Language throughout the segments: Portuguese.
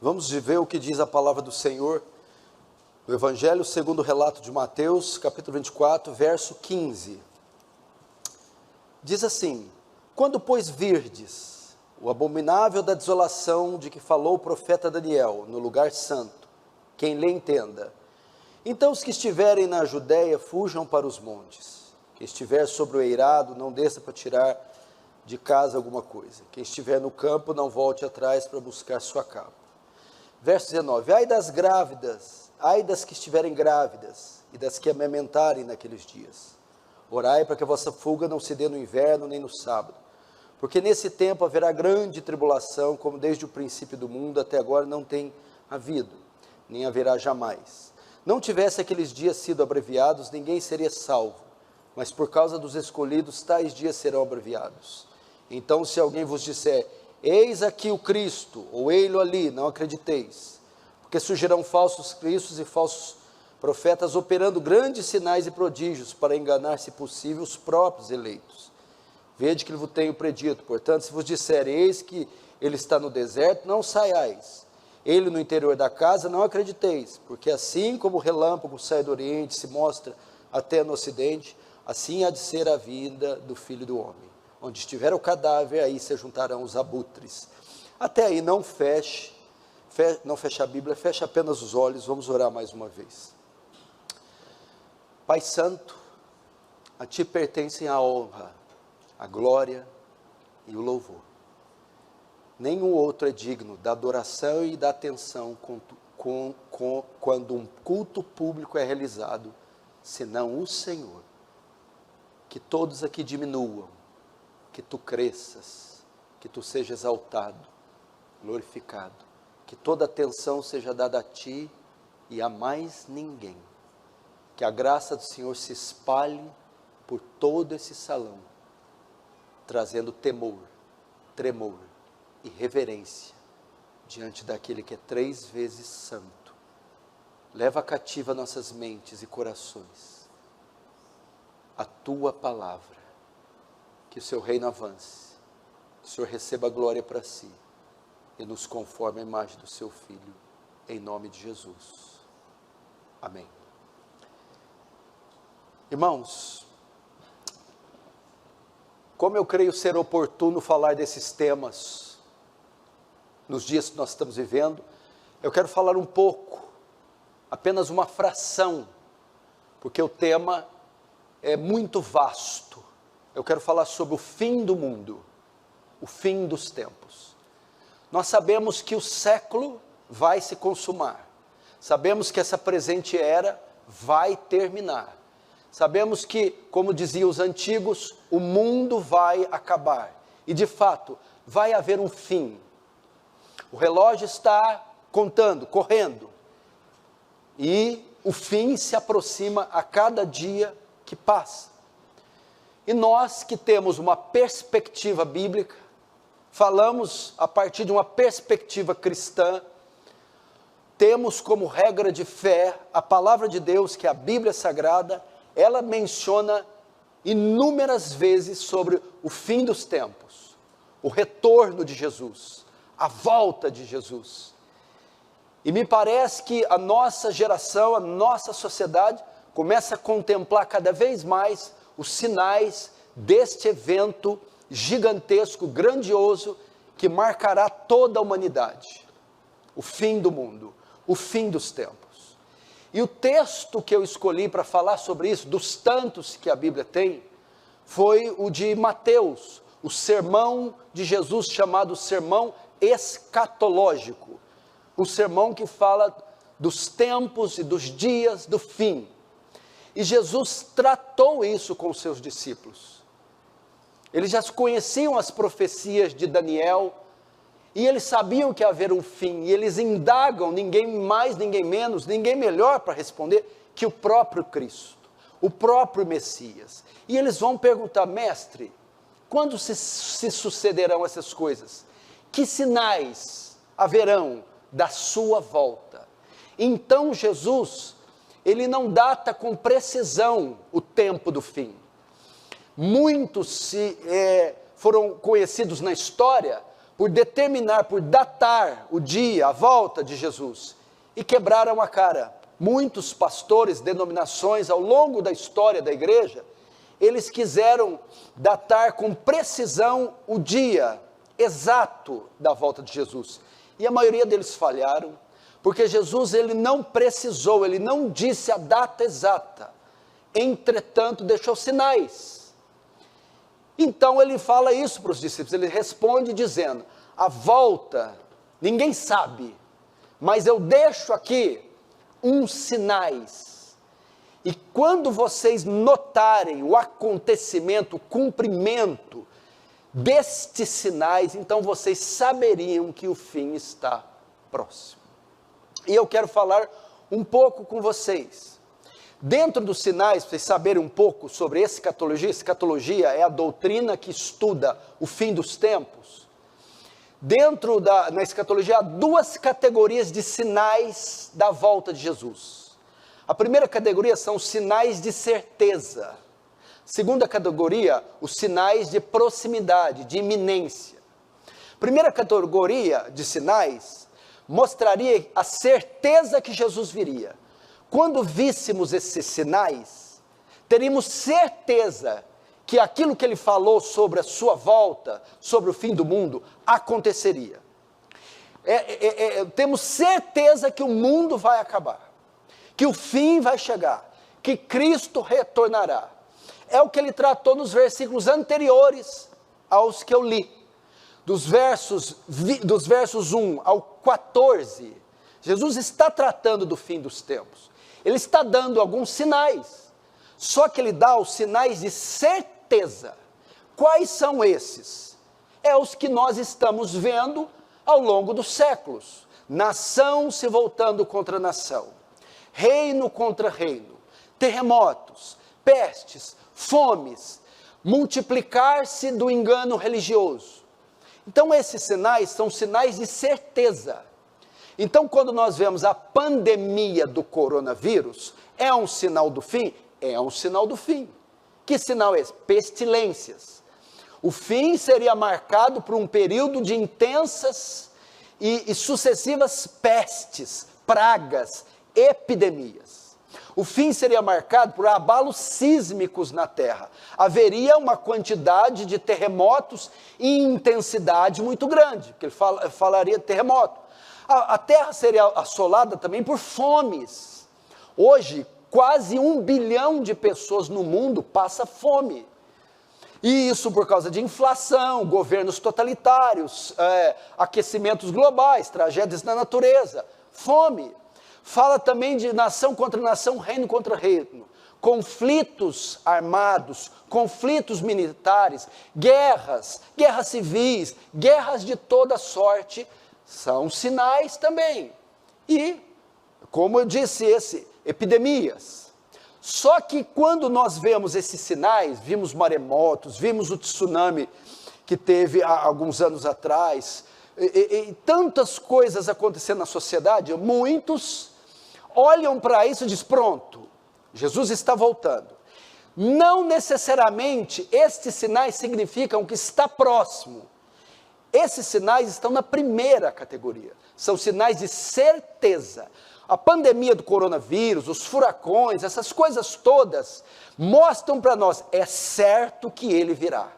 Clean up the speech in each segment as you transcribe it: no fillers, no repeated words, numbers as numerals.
Vamos ver o que diz a palavra do Senhor no Evangelho segundo o relato de Mateus, capítulo 24, verso 15. Diz assim: quando, pois, virdes o abominável da desolação de que falou o profeta Daniel no lugar santo, quem lê entenda. Então os que estiverem na Judéia fujam para os montes. Quem estiver sobre o eirado não desça para tirar de casa alguma coisa. Quem estiver no campo não volte atrás para buscar sua capa. Verso 19: ai das grávidas, ai das que estiverem grávidas e das que amamentarem naqueles dias. Orai para que a vossa fuga não se dê no inverno nem no sábado, porque nesse tempo haverá grande tribulação, como desde o princípio do mundo até agora não tem havido, nem haverá jamais. Não tivesse aqueles dias sido abreviados, ninguém seria salvo, mas por causa dos escolhidos, tais dias serão abreviados. Então, se alguém vos disser: eis aqui o Cristo, ou ei-lo ali, não acrediteis, porque surgirão falsos cristos e falsos profetas, operando grandes sinais e prodígios, para enganar, se possível, os próprios eleitos. Vede que vos tenho predito. Portanto, se vos disser: eis que ele está no deserto, não saiais. Ele no interior da casa, não acrediteis, porque assim como o relâmpago sai do oriente, se mostra até no ocidente, assim há de ser a vinda do Filho do Homem. Onde estiver o cadáver, aí se juntarão os abutres. Até aí não feche a Bíblia, feche apenas os olhos. Vamos orar mais uma vez. Pai Santo, a Ti pertencem a honra, a glória e o louvor. Nenhum outro é digno da adoração e da atenção quando um culto público é realizado, senão o Senhor. Que todos aqui diminuam, que Tu cresças, que Tu seja exaltado, glorificado, que toda atenção seja dada a Ti e a mais ninguém. Que a graça do Senhor se espalhe por todo esse salão, trazendo temor, tremor e reverência diante daquele que é 3 vezes santo. Leva cativa nossas mentes e corações a Tua palavra, que o Seu reino avance, que o Senhor receba a glória para Si e nos conforme a imagem do Seu Filho, em nome de Jesus. Amém. Irmãos, como eu creio ser oportuno falar desses temas nos dias que nós estamos vivendo, eu quero falar um pouco, apenas uma fração, porque o tema é muito vasto. Eu quero falar sobre o fim do mundo, o fim dos tempos. Nós sabemos que o século vai se consumar, sabemos que essa presente era vai terminar. Sabemos que, como diziam os antigos, o mundo vai acabar. E de fato, vai haver um fim. O relógio está contando, correndo. E o fim se aproxima a cada dia que passa. E nós que temos uma perspectiva bíblica, falamos a partir de uma perspectiva cristã, temos como regra de fé a palavra de Deus, que é a Bíblia Sagrada. Ela menciona inúmeras vezes sobre o fim dos tempos, o retorno de Jesus, a volta de Jesus. E me parece que a nossa geração, a nossa sociedade, começa a contemplar cada vez mais os sinais deste evento gigantesco, grandioso, que marcará toda a humanidade. O fim do mundo, o fim dos tempos. E o texto que eu escolhi para falar sobre isso, dos tantos que a Bíblia tem, foi o de Mateus, o sermão de Jesus chamado sermão escatológico, o sermão que fala dos tempos e dos dias do fim. E Jesus tratou isso com os seus discípulos. Eles já conheciam as profecias de Daniel, e eles sabiam que ia haver um fim, e eles indagam, ninguém mais, ninguém menos, ninguém melhor para responder que o próprio Cristo, o próprio Messias. E eles vão perguntar: mestre, quando se sucederão essas coisas? Que sinais haverão da sua volta? Então Jesus, ele não data com precisão o tempo do fim. Muitos foram conhecidos na história por determinar, por datar o dia, a volta de Jesus, e quebraram a cara. Muitos pastores, denominações, ao longo da história da igreja, eles quiseram datar com precisão o dia exato da volta de Jesus. E a maioria deles falharam, porque Jesus ele não precisou, ele não disse a data exata. Entretanto, deixou sinais. Então ele fala isso para os discípulos, ele responde dizendo, a volta, ninguém sabe, mas eu deixo aqui uns sinais. E quando vocês notarem o acontecimento, o cumprimento destes sinais, então vocês saberiam que o fim está próximo. E eu quero falar um pouco com vocês. Dentro dos sinais, para vocês saberem um pouco sobre escatologia, escatologia é a doutrina que estuda o fim dos tempos. Na escatologia há duas categorias de sinais da volta de Jesus. A primeira categoria são os sinais de certeza. Segunda categoria, os sinais de proximidade, de iminência. Primeira categoria de sinais mostraria a certeza que Jesus viria. Quando víssemos esses sinais, teríamos certeza que aquilo que ele falou sobre a sua volta, sobre o fim do mundo, aconteceria. Temos certeza que o mundo vai acabar, que o fim vai chegar, que Cristo retornará. É o que ele tratou nos versículos anteriores aos que eu li. Dos versos 1 ao 14, Jesus está tratando do fim dos tempos. Ele está dando alguns sinais, só que ele dá os sinais de certeza. Quais são esses? É os que nós estamos vendo ao longo dos séculos. Nação se voltando contra nação, reino contra reino, terremotos, pestes, fomes, multiplicar-se do engano religioso. Então esses sinais são sinais de certeza. Então quando nós vemos a pandemia do coronavírus, é um sinal do fim? É um sinal do fim. Que sinal é esse? Pestilências. O fim seria marcado por um período de intensas e sucessivas pestes, pragas, epidemias. O fim seria marcado por abalos sísmicos na terra. Haveria uma quantidade de terremotos em intensidade muito grande, porque ele falaria de terremoto. A terra seria assolada também por fomes. Hoje, quase 1 bilhão de pessoas no mundo passa fome. E isso por causa de inflação, governos totalitários, aquecimentos globais, tragédias na natureza, fome. Fala também de nação contra nação, reino contra reino, conflitos armados, conflitos militares, guerras civis, guerras de toda sorte, são sinais também. E, como eu disse, epidemias. Só que quando nós vemos esses sinais, vimos maremotos, vimos o tsunami que teve há alguns anos atrás, e tantas coisas acontecendo na sociedade, muitos olham para isso e dizem, pronto, Jesus está voltando. Não necessariamente estes sinais significam que está próximo. Esses sinais estão na primeira categoria, são sinais de certeza. A pandemia do coronavírus, os furacões, essas coisas todas, mostram para nós, é certo que ele virá,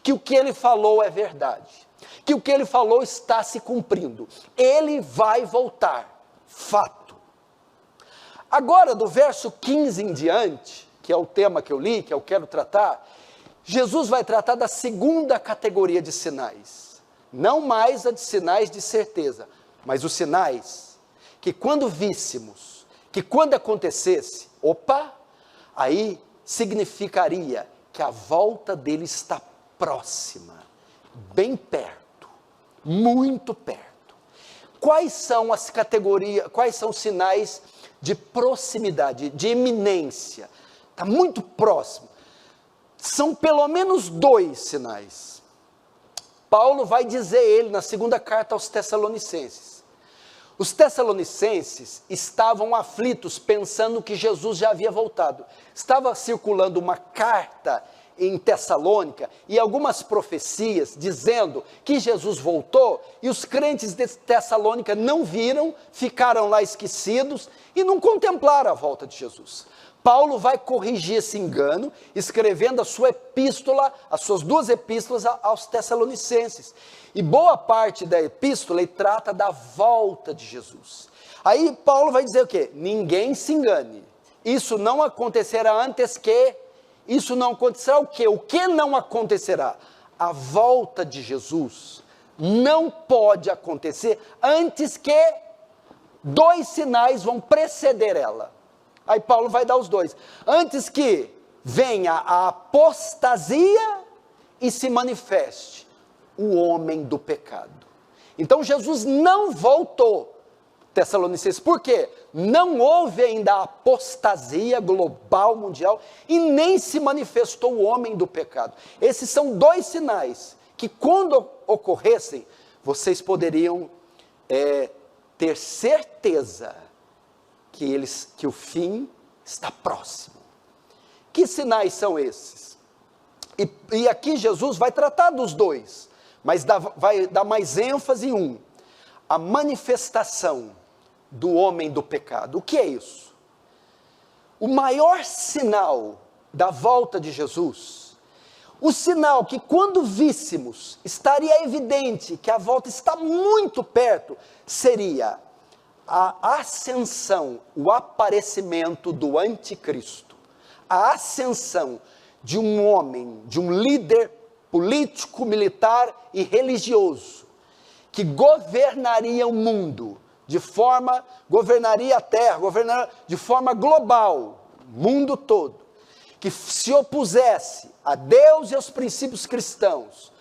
que o que ele falou é verdade, que o que ele falou está se cumprindo, ele vai voltar, fato. Agora, do verso 15 em diante, que é o tema que eu li, que eu quero tratar, Jesus vai tratar da segunda categoria de sinais. Não mais a de sinais de certeza, mas os sinais que quando víssemos, que quando acontecesse, aí significaria que a volta dele está próxima, bem perto, muito perto. Quais são as categorias, quais são os sinais de proximidade, de iminência? Está muito próximo. São pelo menos 2 sinais. Paulo vai dizer ele na segunda carta aos Tessalonicenses. Os Tessalonicenses estavam aflitos, pensando que Jesus já havia voltado. Estava circulando uma carta em Tessalônica e algumas profecias dizendo que Jesus voltou, e os crentes de Tessalônica não viram, ficaram lá esquecidos e não contemplaram a volta de Jesus. Paulo vai corrigir esse engano, escrevendo a sua epístola, as suas 2 epístolas aos Tessalonicenses. E boa parte da epístola ele trata da volta de Jesus. Aí Paulo vai dizer o quê? Ninguém se engane. Isso não acontecerá antes que... Isso não acontecerá o quê? O que não acontecerá? A volta de Jesus não pode acontecer antes que 2 sinais vão preceder ela. Aí Paulo vai dar os 2. Antes que venha a apostasia e se manifeste o homem do pecado. Então Jesus não voltou, Tessalonicenses. Por quê? Não houve ainda a apostasia global, mundial, e nem se manifestou o homem do pecado. Esses são 2 sinais que, quando ocorressem, vocês poderiam ter certeza que o fim está próximo. Que sinais são esses? E aqui Jesus vai tratar dos 2, mas vai dar mais ênfase em um: a manifestação do homem do pecado. O que é isso? O maior sinal da volta de Jesus, o sinal que quando víssemos, estaria evidente que a volta está muito perto, seria a ascensão, o aparecimento do anticristo, a ascensão de um homem, de um líder político, militar e religioso, que governaria o mundo, governaria a terra, governaria de forma global, mundo todo, que se opusesse a Deus e aos princípios cristãos.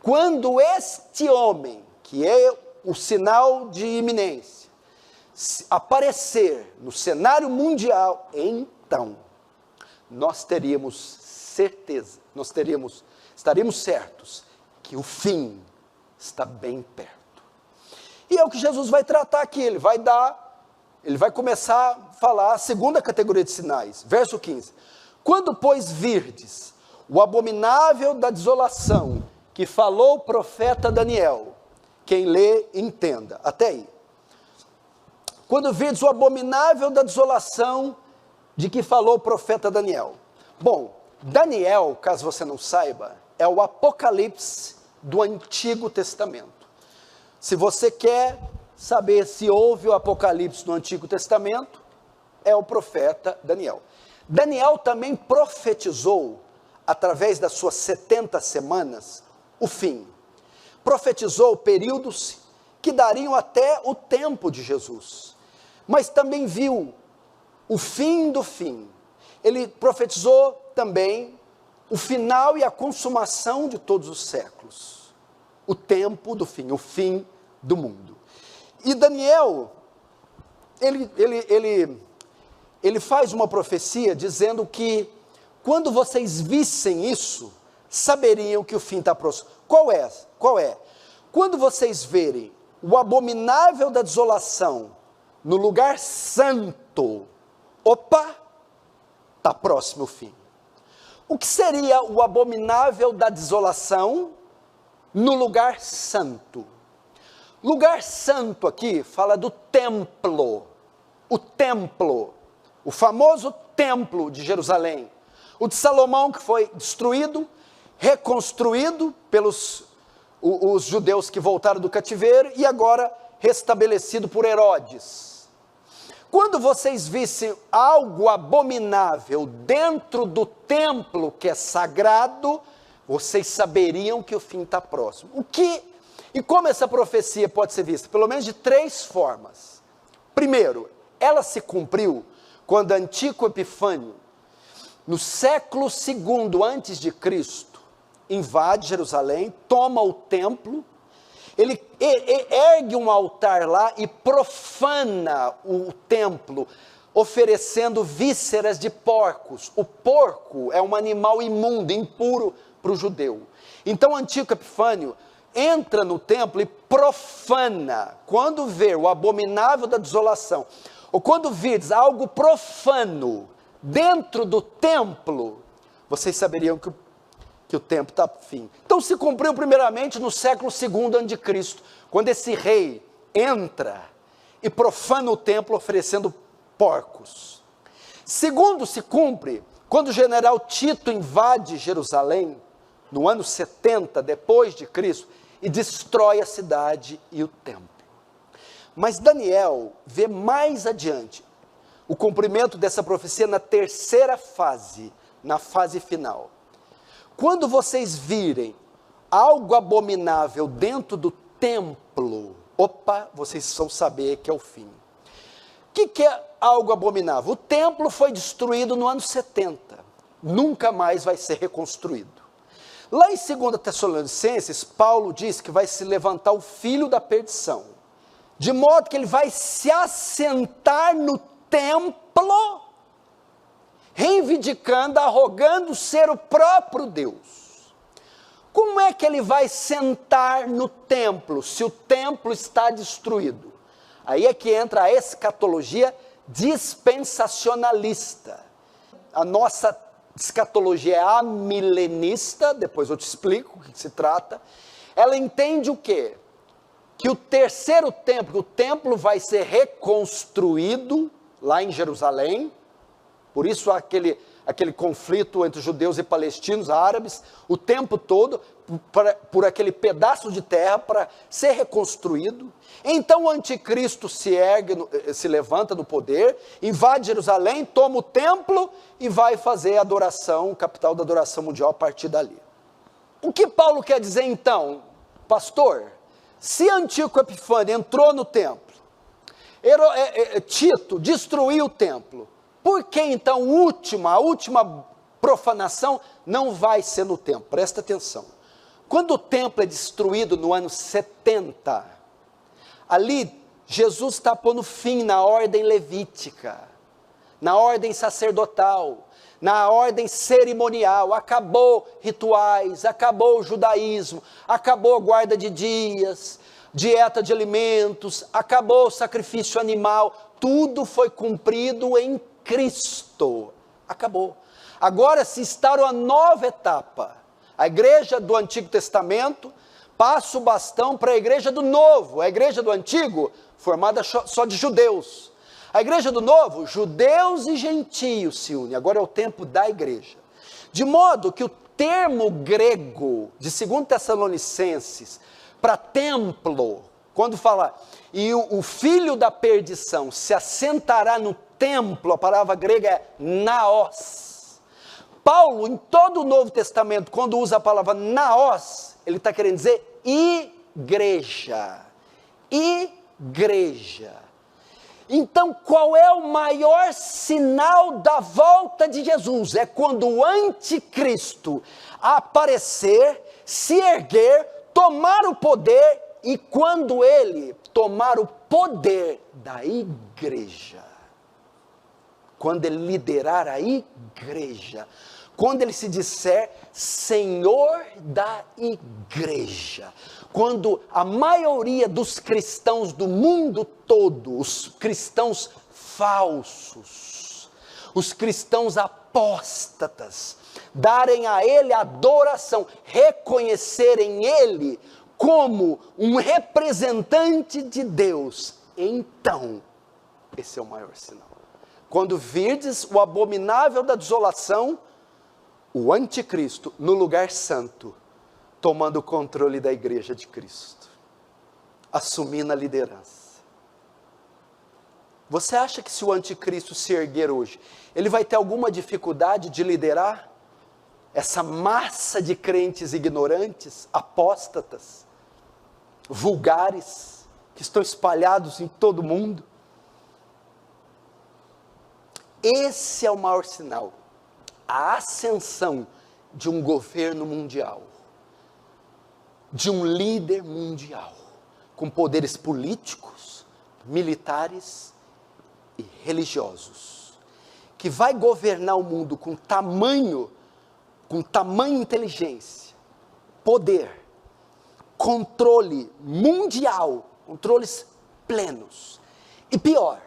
Quando este homem, que é o sinal de iminência, aparecer no cenário mundial, então nós teríamos certeza, estaríamos certos que o fim está bem perto. E é o que Jesus vai tratar aqui. Ele vai começar a falar a segunda categoria de sinais, verso 15: quando pois virdes o abominável da desolação, que falou o profeta Daniel, quem lê entenda, até aí. Quando virdes o abominável da desolação, de que falou o profeta Daniel. Bom, Daniel, caso você não saiba, é o Apocalipse do Antigo Testamento. Se você quer saber se houve o Apocalipse no Antigo Testamento, é o profeta Daniel. Daniel também profetizou, através das suas 70 semanas, o fim. Profetizou períodos que dariam até o tempo de Jesus. Mas também viu o fim do fim. Ele profetizou também o final e a consumação de todos os séculos. O tempo do fim, o fim do mundo. E Daniel, ele faz uma profecia dizendo que quando vocês vissem isso, saberiam que o fim está próximo. Qual é? Quando vocês verem o abominável da desolação no lugar santo, opa, está próximo o fim. O que seria o abominável da desolação no lugar santo? Lugar santo aqui fala do templo, o famoso templo de Jerusalém, o de Salomão, que foi destruído, reconstruído pelos os judeus que voltaram do cativeiro e agora restabelecido por Herodes. Quando vocês vissem algo abominável dentro do templo que é sagrado, vocês saberiam que o fim está próximo. E como essa profecia pode ser vista? Pelo menos de 3 formas. Primeiro, ela se cumpriu quando Antíoco Epifânio, no século II antes de Cristo, invade Jerusalém, toma o templo, ele ergue um altar lá e profana o templo, oferecendo vísceras de porcos. O porco é um animal imundo, impuro para o judeu. Então Antíoco Epifânio entra no templo e profana. Quando vê o abominável da desolação, ou quando virdes algo profano dentro do templo, vocês saberiam que que o tempo está fim. Então se cumpriu primeiramente no século II a.C., quando esse rei entra e profana o templo oferecendo porcos. Segundo se cumpre quando o general Tito invade Jerusalém, no ano 70 depois de Cristo, e destrói a cidade e o templo. Mas Daniel vê mais adiante o cumprimento dessa profecia na terceira fase, na fase final. Quando vocês virem algo abominável dentro do templo, vocês vão saber que é o fim. O que é algo abominável? O templo foi destruído no ano 70, nunca mais vai ser reconstruído. Lá em 2 Tessalonicenses, Paulo diz que vai se levantar o filho da perdição, de modo que ele vai se assentar no templo, reivindicando, arrogando ser o próprio Deus. Como é que ele vai sentar no templo, se o templo está destruído? Aí é que entra a escatologia dispensacionalista. A nossa escatologia é amilenista, depois eu te explico o que se trata. Ela entende o quê? Que o terceiro templo, que o templo vai ser reconstruído lá em Jerusalém. Por isso aquele conflito entre judeus e palestinos, árabes, o tempo todo, por aquele pedaço de terra para ser reconstruído. Então o anticristo se ergue, se levanta no poder, invade Jerusalém, toma o templo e vai fazer a adoração, capital da adoração mundial a partir dali. O que Paulo quer dizer então? Pastor, se Antíoco Epifânio entrou no templo, Tito destruiu o templo, por que então a última profanação não vai ser no templo? Presta atenção. Quando o templo é destruído no ano 70, ali Jesus está pondo fim na ordem levítica, na ordem sacerdotal, na ordem cerimonial. Acabou rituais, acabou o judaísmo, acabou a guarda de dias, dieta de alimentos, acabou o sacrifício animal, tudo foi cumprido em Cristo, acabou. Agora se instaura uma nova etapa. A igreja do Antigo Testamento passa o bastão para a igreja do Novo. A igreja do Antigo, formada só de judeus. A igreja do Novo, judeus e gentios se unem. Agora é o tempo da igreja. De modo que o termo grego de 2 Tessalonicenses para templo, quando fala, e o filho da perdição se assentará no templo, a palavra grega é naos. Paulo, em todo o Novo Testamento, quando usa a palavra naos, ele está querendo dizer igreja. Igreja. Então, qual é o maior sinal da volta de Jesus? É quando o anticristo aparecer, se erguer, tomar o poder, e quando ele tomar o poder da igreja, quando ele liderar a igreja, quando ele se disser Senhor da igreja, quando a maioria dos cristãos do mundo todo, os cristãos falsos, os cristãos apóstatas, darem a ele adoração, reconhecerem ele como um representante de Deus, então, esse é o maior sinal. Quando virdes o abominável da desolação, o anticristo no lugar santo, tomando o controle da igreja de Cristo, assumindo a liderança. Você acha que se o anticristo se erguer hoje, ele vai ter alguma dificuldade de liderar essa massa de crentes ignorantes, apóstatas, vulgares, que estão espalhados em todo o mundo? Esse é o maior sinal, a ascensão de um governo mundial, de um líder mundial, com poderes políticos, militares e religiosos, que vai governar o mundo com tamanho inteligência, poder, controle mundial, controles plenos. E pior,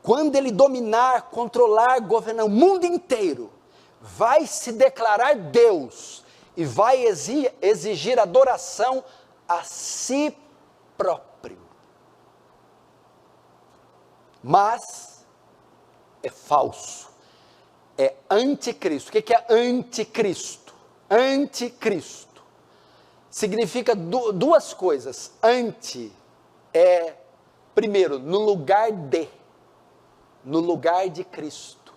quando ele dominar, controlar, governar o mundo inteiro, vai se declarar Deus e vai exigir adoração a si próprio. Mas é falso, é anticristo. O que é anticristo? Anticristo significa duas coisas. Anti é, primeiro, no lugar de Cristo.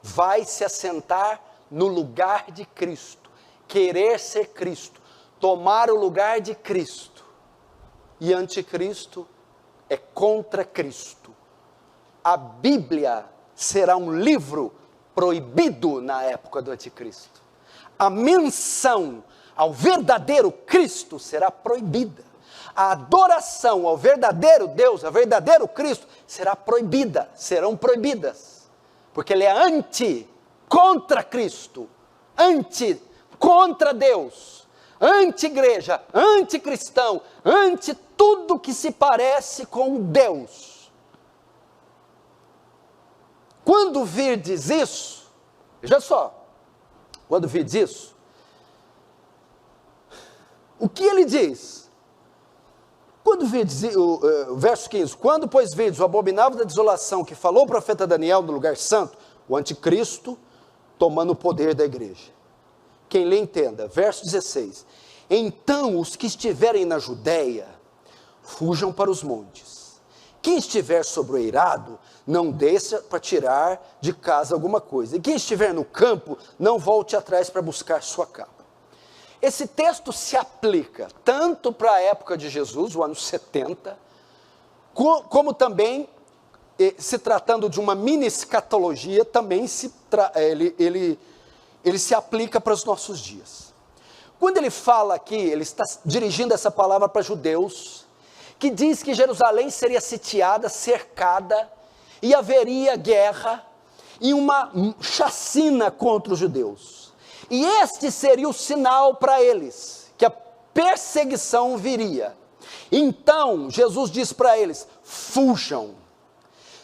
Vai se assentar no lugar de Cristo, querer ser Cristo, tomar o lugar de Cristo. E anticristo é contra Cristo. A Bíblia será um livro proibido na época do anticristo. A menção ao verdadeiro Cristo será proibida. A adoração ao verdadeiro Deus, ao verdadeiro Cristo, será proibida, serão proibidas. Porque ele é contra Cristo, contra Deus, anti-igreja, anticristão, anti tudo que se parece com Deus. Quando virdes isso, veja só, quando virdes isso, o que ele diz? Quando virdes, o verso 15, quando pois virdes o abominável da desolação que falou o profeta Daniel no lugar santo, o anticristo tomando o poder da igreja. Quem lê entenda, verso 16, então os que estiverem na Judeia, fujam para os montes. Quem estiver sobre o eirado, não desça para tirar de casa alguma coisa. E quem estiver no campo, não volte atrás para buscar sua capa. Esse texto se aplica tanto para a época de Jesus, o ano 70, como também, se tratando de uma mini escatologia, também ele se aplica para os nossos dias. Quando ele fala aqui, ele está dirigindo essa palavra para judeus, que diz que Jerusalém seria sitiada, cercada, e haveria guerra e uma chacina contra os judeus. E este seria o sinal para eles, que a perseguição viria. Então, Jesus diz para eles, fujam,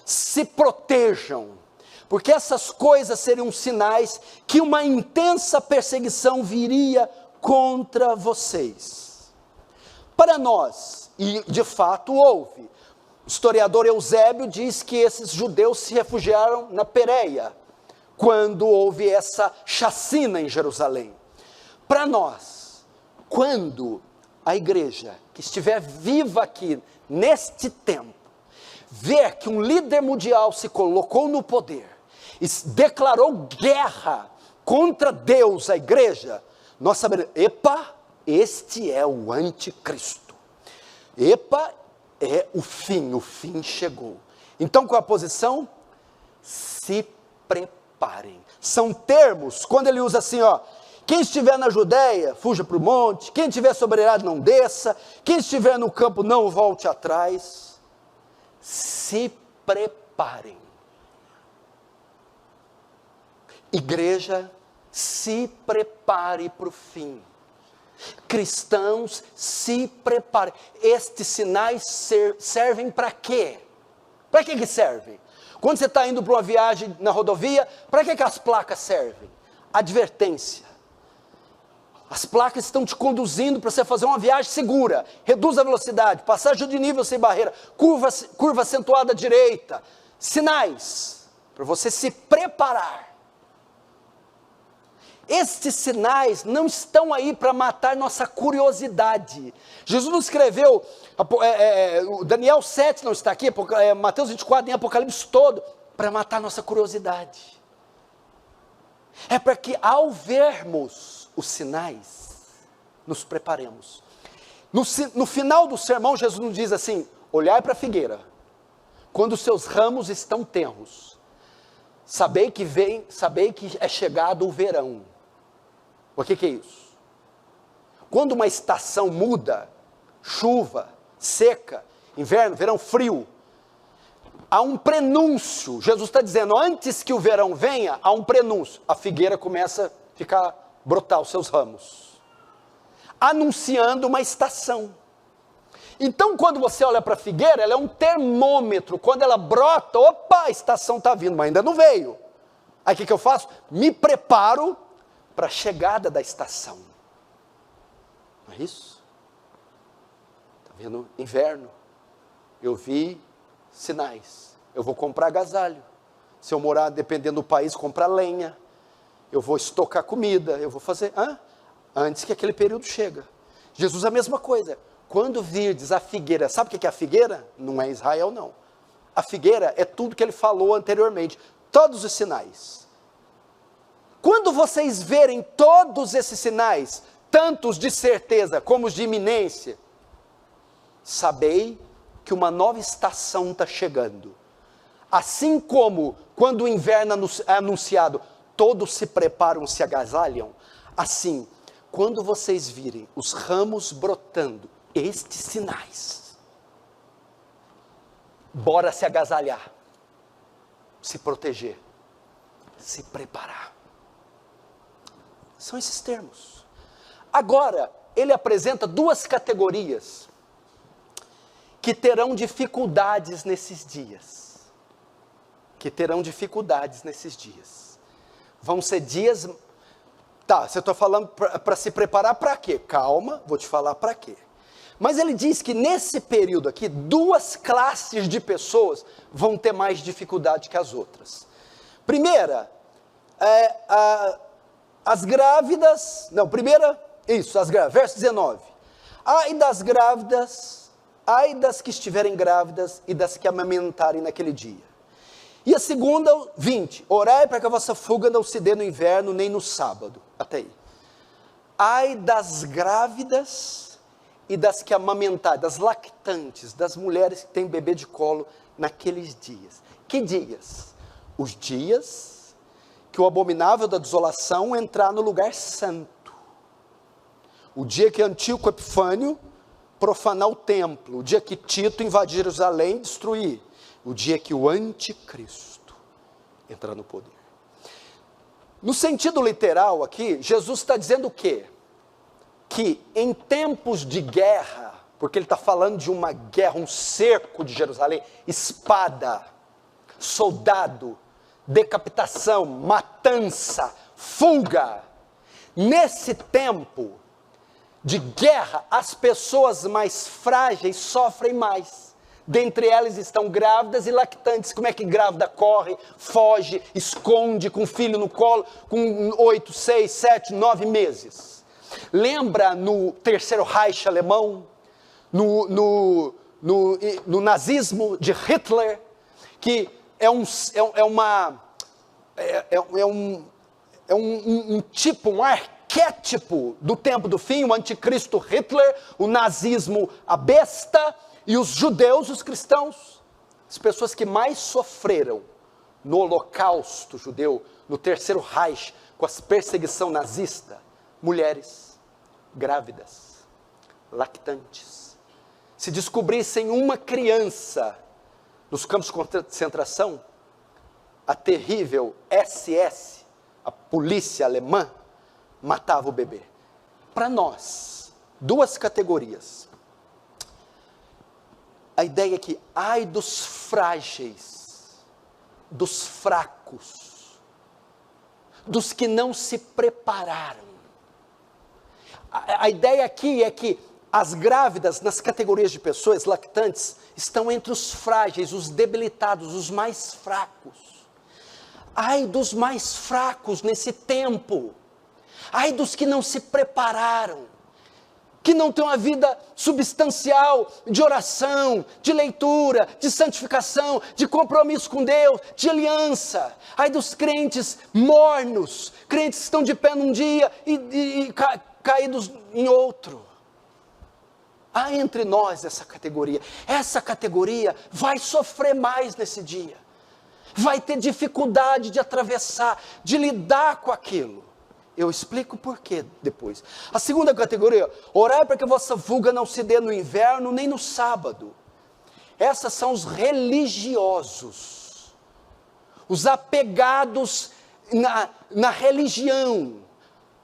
se protejam, porque essas coisas seriam sinais que uma intensa perseguição viria contra vocês. Para nós, e de fato houve, o historiador Eusébio diz que esses judeus se refugiaram na Pérea, quando houve essa chacina em Jerusalém. Para nós, quando a igreja que estiver viva aqui, neste tempo, ver que um líder mundial se colocou no poder, e declarou guerra contra Deus, a igreja, nós saberemos, epa, este é o anticristo. Epa, é o fim chegou. Então qual a posição? Se preparem. São termos, quando ele usa assim, ó, quem estiver na Judeia, fuja para o monte, quem estiver sobre eirado, não desça, quem estiver no campo, não volte atrás. Se preparem. Igreja, se prepare para o fim. Cristãos, se preparem. Estes sinais servem para quê? Para que servem? Quando você está indo para uma viagem na rodovia, para que as placas servem? Advertência. As placas estão te conduzindo para você fazer uma viagem segura. Reduz a velocidade, passagem de nível sem barreira, curva acentuada à direita. Sinais para você se preparar. Estes sinais não estão aí para matar nossa curiosidade. Jesus não escreveu, Daniel 7 não está aqui, Mateus 24, nem Apocalipse todo, para matar nossa curiosidade. É para que ao vermos os sinais, nos preparemos. No final do sermão, Jesus nos diz assim, olhai para a figueira, quando os seus ramos estão tenros, sabei que é chegado o verão. O que é isso? Quando uma estação muda, chuva, seca, inverno, verão, frio, há um prenúncio. Jesus está dizendo, antes que o verão venha, há um prenúncio. A figueira começa a brotar os seus ramos, anunciando uma estação. Então, quando você olha para a figueira, ela é um termômetro. Quando ela brota, opa, a estação está vindo, mas ainda não veio. Aí o que eu faço? Me preparo para a chegada da estação. Não é isso? Está vendo? Inverno. Eu vi sinais. Eu vou comprar agasalho. Se eu morar, dependendo do país, comprar lenha. Eu vou estocar comida. Eu vou fazer... antes que aquele período chega. Jesus a mesma coisa. Quando virdes a figueira, sabe o que é a figueira? Não é Israel, não. A figueira é tudo que ele falou anteriormente. Todos os sinais. Quando vocês verem todos esses sinais, tanto os de certeza como os de iminência, sabei que uma nova estação está chegando. Assim como quando o inverno é anunciado, todos se preparam, se agasalham, assim, quando vocês virem os ramos brotando, estes sinais, bora se agasalhar, se proteger, se preparar. São esses termos. Agora, ele apresenta duas categorias que terão dificuldades nesses dias. Vão ser dias... Tá, você está falando para se preparar para quê? Calma, vou te falar para quê. Mas ele diz que nesse período aqui, duas classes de pessoas vão ter mais dificuldade que as outras. Primeira, as grávidas, as grávidas, verso 19. Ai das grávidas, ai das que estiverem grávidas e das que amamentarem naquele dia. E a segunda, 20, orai para que a vossa fuga não se dê no inverno nem no sábado. Até aí. Ai das grávidas e das que amamentarem, das lactantes, das mulheres que têm bebê de colo naqueles dias. Que dias? Os dias que o abominável da desolação entrar no lugar santo. O dia que Antíoco Epifânio profanar o templo. O dia que Tito invadir Jerusalém e destruir. O dia que o anticristo entrar no poder. No sentido literal aqui, Jesus está dizendo o quê? Que em tempos de guerra, porque ele está falando de uma guerra, um cerco de Jerusalém, espada, soldado, decapitação, matança, fuga. Nesse tempo de guerra, as pessoas mais frágeis sofrem mais. Dentre elas estão grávidas e lactantes. Como é que grávida corre, foge, esconde com o filho no colo, com 8, 6, 7, 9 meses? Lembra no Terceiro Reich alemão, no nazismo de Hitler, que é um tipo, um arquétipo do tempo do fim, o anticristo Hitler, o nazismo, a besta, e os judeus, os cristãos, as pessoas que mais sofreram no holocausto judeu, no Terceiro Reich, com a perseguição nazista, mulheres, grávidas, lactantes. Se descobrissem uma criança nos campos de concentração, a terrível SS, a polícia alemã, matava o bebê. Para nós, duas categorias. A ideia é que, ai dos frágeis, dos fracos, dos que não se prepararam. A ideia aqui é que as grávidas, nas categorias de pessoas lactantes, estão entre os frágeis, os debilitados, os mais fracos. Ai dos mais fracos nesse tempo. Ai dos que não se prepararam, que não têm uma vida substancial de oração, de leitura, de santificação, de compromisso com Deus, de aliança. Ai dos crentes mornos, crentes que estão de pé num dia e caídos em outro. Há entre nós essa categoria. Essa categoria vai sofrer mais nesse dia. Vai ter dificuldade de atravessar, de lidar com aquilo. Eu explico por quê depois. A segunda categoria, orai para que a vossa fuga não se dê no inverno nem no sábado. Essas são os religiosos, os apegados na religião,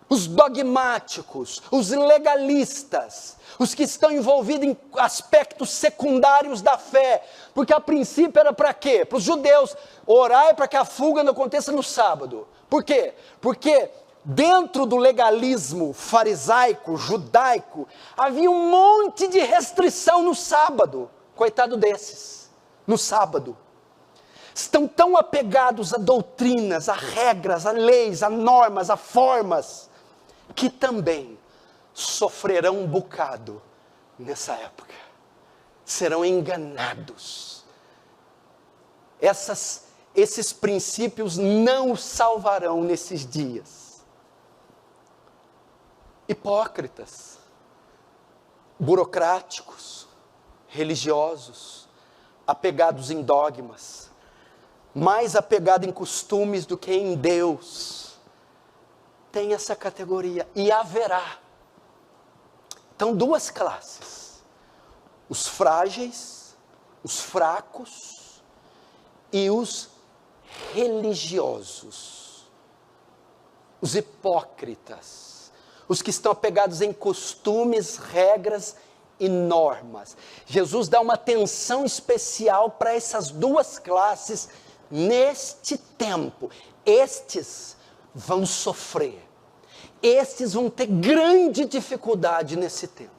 os dogmáticos, os legalistas, os que estão envolvidos em aspectos secundários da fé, porque a princípio era para quê? Para os judeus, orai para que a fuga não aconteça no sábado. Por quê? Porque dentro do legalismo farisaico, judaico, havia um monte de restrição no sábado. Coitado desses, no sábado. Estão tão apegados a doutrinas, a regras, a leis, a normas, a formas, que também sofrerão um bocado nessa época. Serão enganados. Esses princípios não os salvarão nesses dias. Hipócritas, burocráticos, religiosos, apegados em dogmas, mais apegado em costumes do que em Deus, tem essa categoria, e haverá. Então, duas classes: os frágeis, os fracos e os religiosos, os hipócritas, os que estão apegados em costumes, regras e normas. Jesus dá uma atenção especial para essas duas classes neste tempo. Estes vão sofrer, estes vão ter grande dificuldade nesse tempo.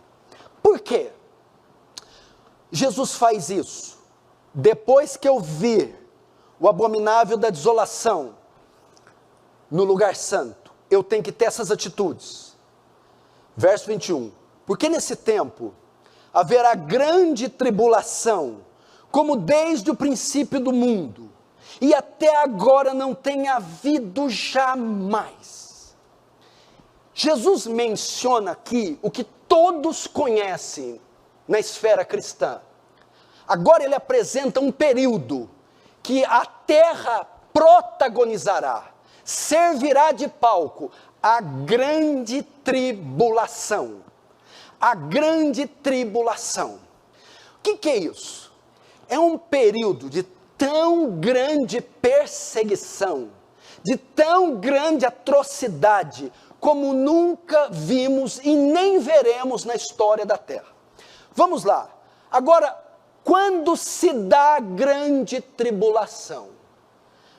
Por quê? Jesus faz isso depois que eu vir o abominável da desolação no lugar santo. Eu tenho que ter essas atitudes. Verso 21. Porque nesse tempo haverá grande tribulação, como desde o princípio do mundo, e até agora não tem havido jamais. Jesus menciona aqui o que todos conhecem na esfera cristã. Agora ele apresenta um período que a terra protagonizará, servirá de palco a grande tribulação. A grande tribulação. O que é isso? É um período de tão grande perseguição, de tão grande atrocidade, como nunca vimos e nem veremos na história da terra. Vamos lá. Agora, quando se dá a grande tribulação?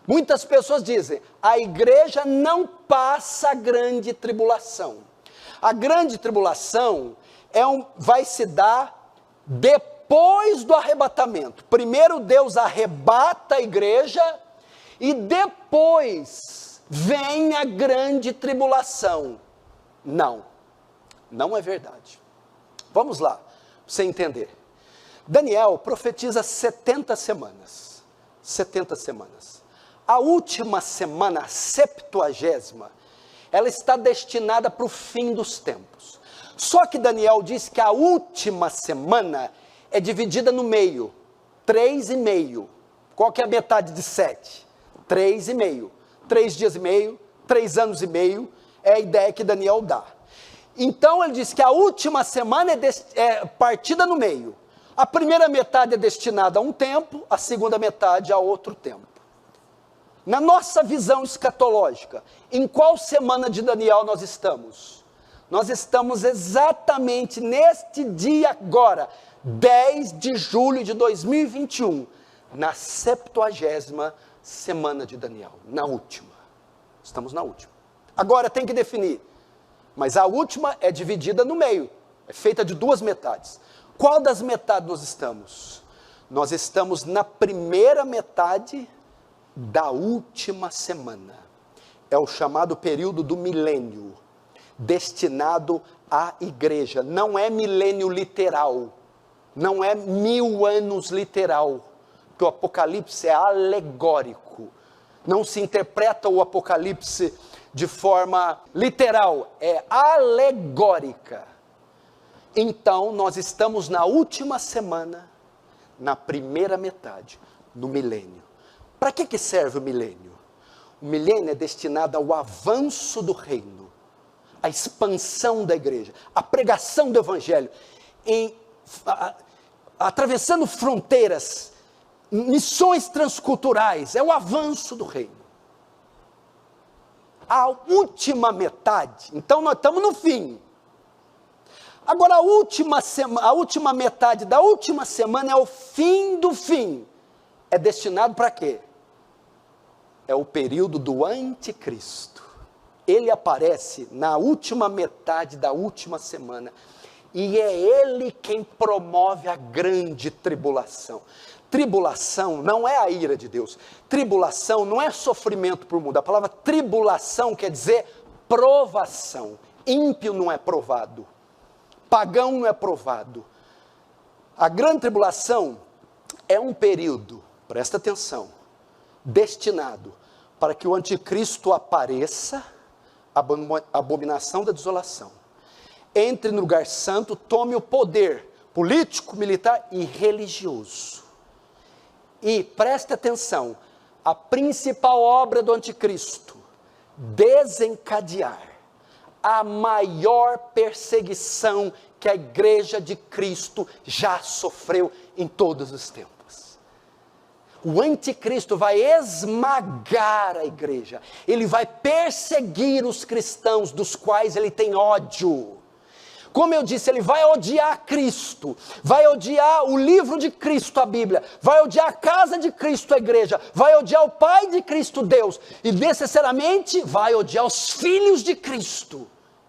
Muitas pessoas dizem, a igreja não passa a grande tribulação. A grande tribulação vai se dar depois do arrebatamento. Primeiro Deus arrebata a igreja e depois vem a grande tribulação. Não é verdade. Vamos lá, para você entender. Daniel profetiza 70 semanas. 70 semanas. A última semana, a 70ª, ela está destinada para o fim dos tempos. Só que Daniel diz que a última semana é dividida no meio, 3,5. Qual que é a metade de 7? 3,5. 3 dias e meio, 3 anos e meio, é a ideia que Daniel dá. Então ele diz que a última semana é partida no meio. A primeira metade é destinada a um tempo, a segunda metade a outro tempo. Na nossa visão escatológica, em qual semana de Daniel nós estamos? Nós estamos exatamente neste dia agora, 10 de julho de 2021, na 70ª semana de Daniel, na última. Estamos na última. Agora tem que definir, mas a última é dividida no meio, é feita de duas metades. Qual das metades nós estamos? Nós estamos na primeira metade da última semana. É o chamado período do milênio, destinado à igreja. Não é milênio literal, não é 1000 anos literal, porque o Apocalipse é alegórico. Não se interpreta o Apocalipse de forma literal, é alegórica. Então nós estamos na última semana, na primeira metade, no milênio. Para que serve o milênio? O milênio é destinado ao avanço do reino, à expansão da igreja, à pregação do evangelho, atravessando fronteiras, missões transculturais, é o avanço do reino. A última metade, então nós estamos no fim. Agora a última metade da última semana é o fim do fim. É destinado para quê? É o período do anticristo. ele aparece na última metade da última semana, e é ele quem promove a grande tribulação. Tribulação não é a ira de Deus, tribulação não é sofrimento por mundo, a palavra tribulação quer dizer provação. Ímpio não é provado, pagão não é provado. A grande tribulação é um período, presta atenção, destinado para que o anticristo apareça, abominação da desolação, entre no lugar santo, tome o poder político, militar e religioso. E preste atenção, a principal obra do anticristo, desencadear a maior perseguição que a igreja de Cristo já sofreu em todos os tempos. O anticristo vai esmagar a igreja, ele vai perseguir os cristãos dos quais ele tem ódio. Como eu disse, ele vai odiar Cristo, vai odiar o livro de Cristo, a Bíblia, vai odiar a casa de Cristo, a igreja, vai odiar o Pai de Cristo, Deus, e necessariamente vai odiar os filhos de Cristo,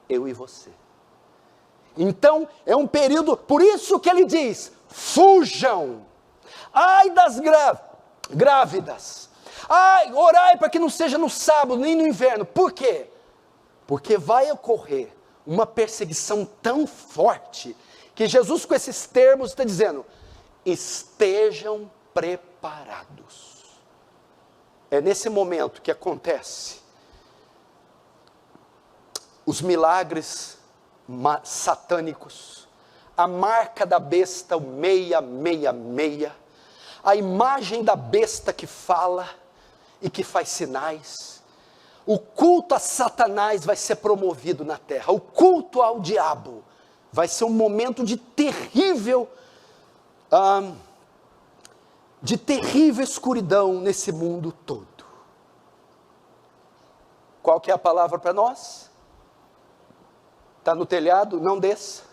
eu e você. Então, é um período, por isso que ele diz, fujam, ai das grávidas, ai, orai para que não seja no sábado, nem no inverno. Por quê? Porque vai ocorrer uma perseguição tão forte, que Jesus com esses termos está dizendo, estejam preparados. É nesse momento que acontece os milagres satânicos, a marca da besta, o 666, a imagem da besta que fala e que faz sinais. O culto a Satanás vai ser promovido na terra. O culto ao diabo vai ser um momento de terrível escuridão nesse mundo todo. Qual que é a palavra para nós? Está no telhado? Não desça.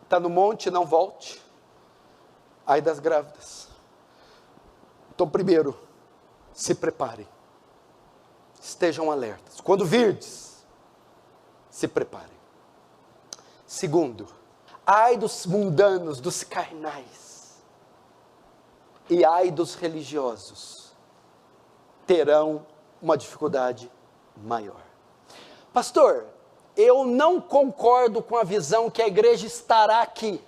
Está no monte? Não volte. Ai das grávidas. Então, primeiro, se preparem. Estejam alertas. Quando virdes, se preparem. Segundo, ai dos mundanos, dos carnais, e ai dos religiosos, terão uma dificuldade maior. Pastor, eu não concordo com a visão que a igreja estará aqui.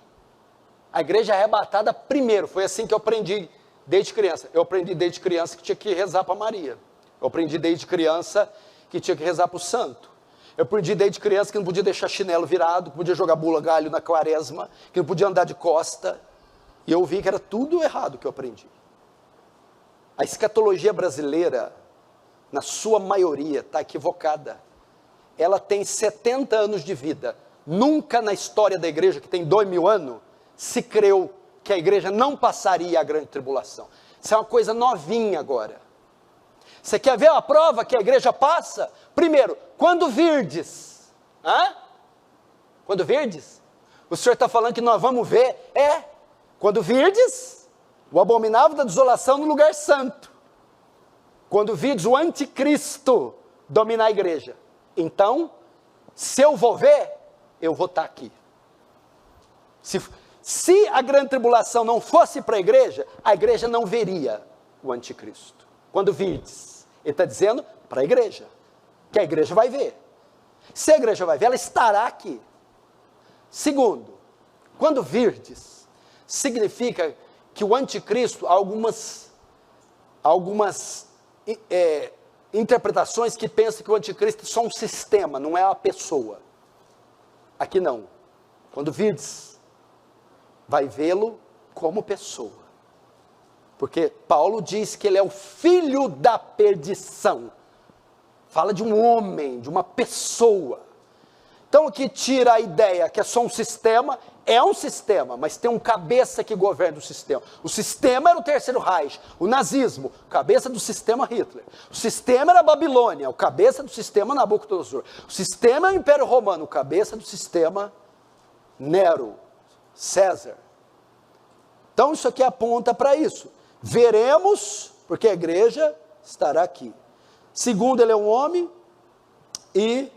A igreja é arrebatada primeiro, foi assim que eu aprendi desde criança. Eu aprendi desde criança que tinha que rezar para Maria. Eu aprendi desde criança que tinha que rezar para o santo. Eu aprendi desde criança que não podia deixar chinelo virado, que podia jogar bula galho na quaresma, que não podia andar de costa. E eu vi que era tudo errado que eu aprendi. A escatologia brasileira, na sua maioria, está equivocada. Ela tem 70 anos de vida. Nunca na história da igreja, que tem 2000 anos, se creu que a igreja não passaria a grande tribulação. Isso é uma coisa novinha agora. Você quer ver a prova que a igreja passa? Primeiro, quando virdes. Quando virdes? O Senhor está falando que nós vamos ver? Quando virdes, o abominável da desolação no lugar santo. Quando virdes o anticristo dominar a igreja. Então, se eu vou ver, eu vou estar aqui. Se a grande tribulação não fosse para a igreja não veria o anticristo. Quando virdes, ele está dizendo para a igreja, que a igreja vai ver. Se a igreja vai ver, ela estará aqui. Segundo, quando virdes, significa que o anticristo, algumas interpretações que pensam que o anticristo é só um sistema, não é uma pessoa. Aqui não. Quando virdes, vai vê-lo como pessoa. Porque Paulo diz que ele é o filho da perdição. Fala de um homem, de uma pessoa. Então o que tira a ideia que é só um sistema, é um sistema, mas tem um cabeça que governa o sistema. O sistema era o Terceiro Reich, o nazismo, cabeça do sistema Hitler. O sistema era a Babilônia, o cabeça do sistema Nabucodonosor. O sistema é o Império Romano, o cabeça do sistema Nero, César. Então isso aqui aponta para isso. Veremos, porque a igreja estará aqui. Segundo, ele é um homem, E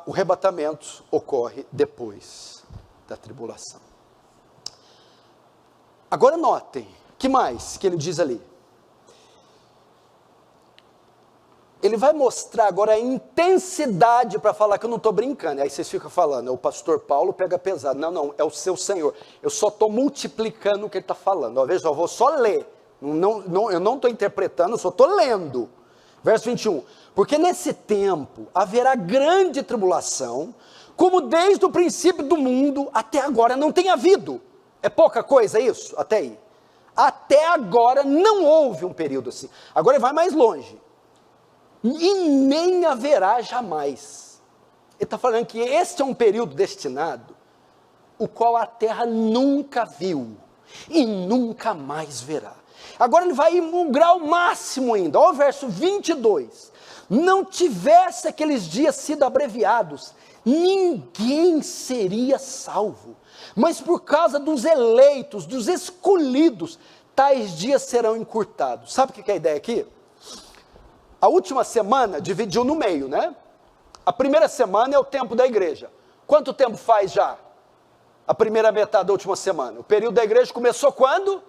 o arrebatamento ocorre depois da tribulação. Agora notem, que mais que ele diz ali? Ele vai mostrar agora a intensidade para falar que eu não estou brincando. Aí vocês ficam falando, o pastor Paulo pega pesado. Não, não, é o seu Senhor. Eu só estou multiplicando o que ele está falando. Ó, veja, eu vou só ler. Eu não estou interpretando, eu só estou lendo. Verso 21. Porque nesse tempo haverá grande tribulação, como desde o princípio do mundo até agora não tem havido. É pouca coisa isso? Até aí. Até agora não houve um período assim. Agora ele vai mais longe. E nem haverá jamais. Ele está falando que este é um período destinado, o qual a terra nunca viu e nunca mais verá. Agora ele vai em um grau máximo ainda, olha o verso 22. Não tivesse aqueles dias sido abreviados, ninguém seria salvo. Mas por causa dos eleitos, dos escolhidos, tais dias serão encurtados. Sabe o que é a ideia aqui? A última semana dividiu no meio, né? A primeira semana é o tempo da igreja. Quanto tempo faz já? A primeira metade da última semana. O período da igreja começou quando?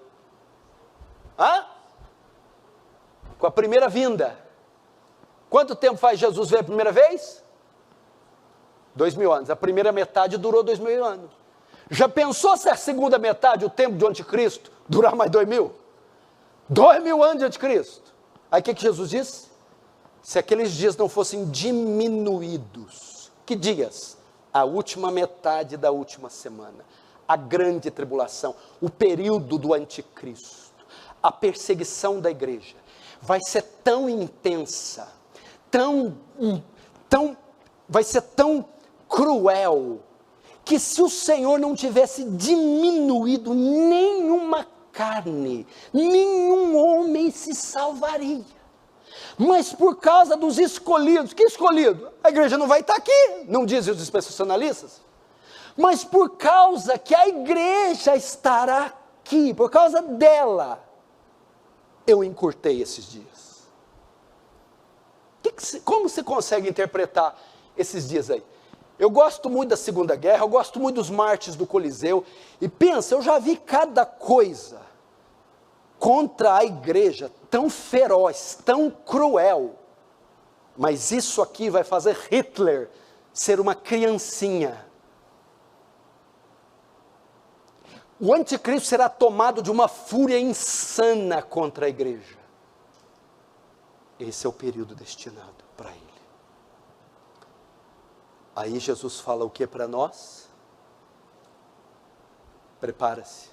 Com a primeira vinda. Quanto tempo faz Jesus veio a primeira vez? 2000 anos. A primeira metade durou 2000 anos. Já pensou se a segunda metade, o tempo do anticristo, durar mais 2000? 2000 anos de anticristo. Aí o que Jesus disse? Se aqueles dias não fossem diminuídos, que dias? A última metade da última semana, a grande tribulação, o período do anticristo, a perseguição da igreja, vai ser tão intensa, vai ser tão cruel, que se o Senhor não tivesse diminuído nenhuma carne, nenhum homem se salvaria. Mas por causa dos escolhidos, que escolhido? A igreja não vai estar aqui, não dizem os especialistas. Mas por causa que a igreja estará aqui, por causa dela, eu encurtei esses dias. Como você consegue interpretar esses dias aí? Eu gosto muito da Segunda Guerra, eu gosto muito dos mártires do Coliseu, e pensa, eu já vi cada coisa contra a igreja, tão feroz, tão cruel, mas isso aqui vai fazer Hitler ser uma criancinha. O anticristo será tomado de uma fúria insana contra a igreja. Esse é o período destinado para ele. Aí Jesus fala o que para nós? Prepara-se.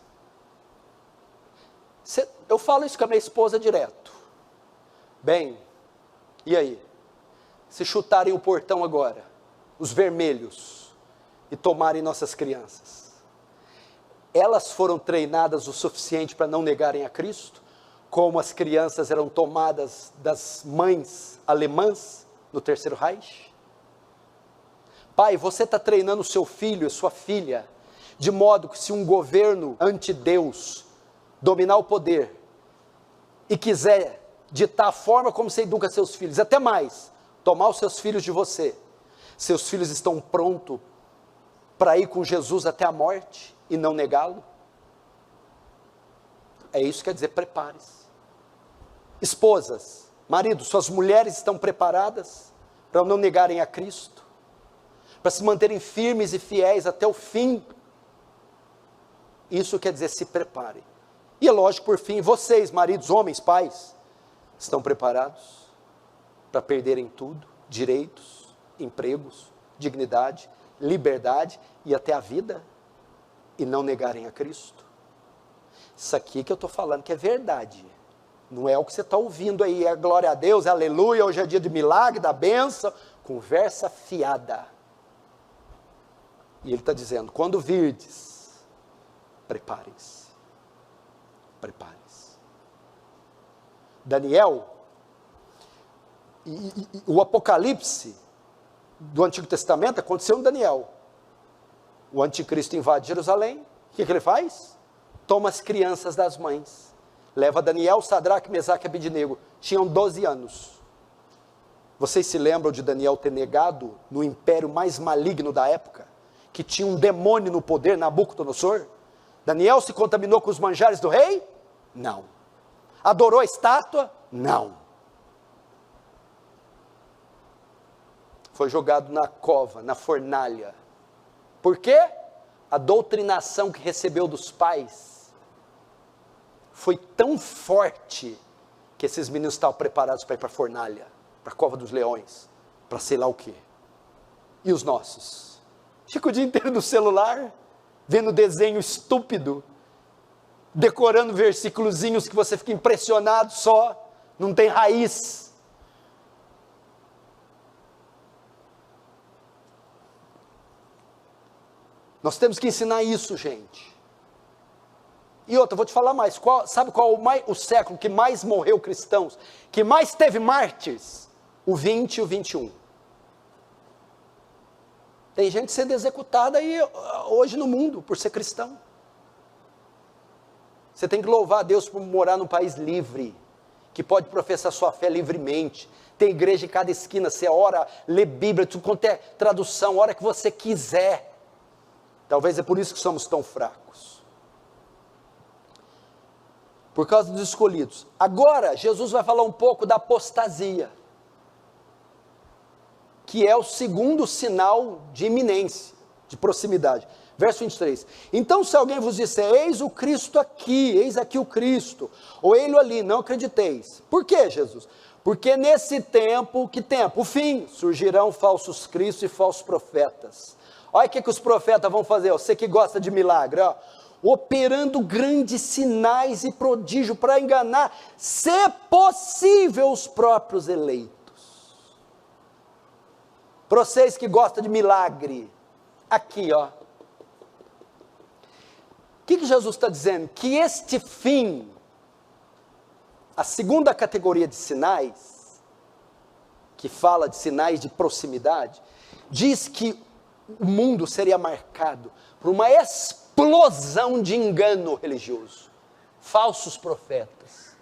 Eu falo isso com a minha esposa direto. Bem, e aí? Se chutarem o portão agora, os vermelhos, e tomarem nossas crianças, elas foram treinadas o suficiente para não negarem a Cristo, como as crianças eram tomadas das mães alemãs no Terceiro Reich? Pai, você está treinando o seu filho e sua filha, de modo que se um governo anti-Deus dominar o poder, e quiser ditar a forma como você educa seus filhos, até mais, tomar os seus filhos de você, seus filhos estão prontos para ir com Jesus até a morte, e não negá-lo? É isso que quer dizer, prepare-se. Esposas, maridos, suas mulheres estão preparadas para não negarem a Cristo, para se manterem firmes e fiéis até o fim? Isso quer dizer, se preparem. E é lógico, por fim, vocês, maridos, homens, pais, estão preparados para perderem tudo, direitos, empregos, dignidade, liberdade e até a vida, e não negarem a Cristo? Isso aqui que eu estou falando que é verdade, não é o que você está ouvindo aí, é glória a Deus, é aleluia, hoje é dia de milagre, da bênção, conversa fiada. E ele está dizendo, quando virdes, preparem-se. Prepare-se. Daniel, o Apocalipse do Antigo Testamento aconteceu em Daniel. O anticristo invade Jerusalém, o que ele faz? Toma as crianças das mães, leva Daniel, Sadraque, Mesaque e Abednego. Tinham 12 anos. Vocês se lembram de Daniel ter negado no império mais maligno da época? Que tinha um demônio no poder, Nabucodonosor? Daniel se contaminou com os manjares do rei? Não. Adorou a estátua? Não. Foi jogado na cova, na fornalha. Por quê? A doutrinação que recebeu dos pais foi tão forte que esses meninos estavam preparados para ir para a fornalha, para a cova dos leões, para sei lá o quê. E os nossos? Fica o dia inteiro no celular, vendo desenho estúpido, decorando versículozinhos que você fica impressionado só, não tem raiz. Nós temos que ensinar isso, gente. E outra, vou te falar mais, sabe qual o século que mais morreu cristãos, que mais teve mártires? O 20 e o 21. Tem gente sendo executada aí hoje no mundo, por ser cristão. Você tem que louvar a Deus por morar num país livre, que pode professar sua fé livremente. Tem igreja em cada esquina, você ora, lê Bíblia, tudo quanto é tradução, a hora que você quiser. Talvez é por isso que somos tão fracos. Por causa dos escolhidos. Agora, Jesus vai falar um pouco da apostasia, que é o segundo sinal de iminência, de proximidade. Verso 23. Então, se alguém vos disser, eis o Cristo aqui, eis aqui o Cristo, ou ele ali, não acrediteis. Por quê, Jesus? Porque nesse tempo, que tempo? O fim, surgirão falsos cristos e falsos profetas. Olha o que os profetas vão fazer, você que gosta de milagre, ó, operando grandes sinais e prodígios para enganar, se possível, os próprios eleitos. Para vocês que gostam de milagre, aqui ó, o que Jesus está dizendo? Que este fim, a segunda categoria de sinais, que fala de sinais de proximidade, diz que o mundo seria marcado por uma explosão de engano religioso, falsos profetas,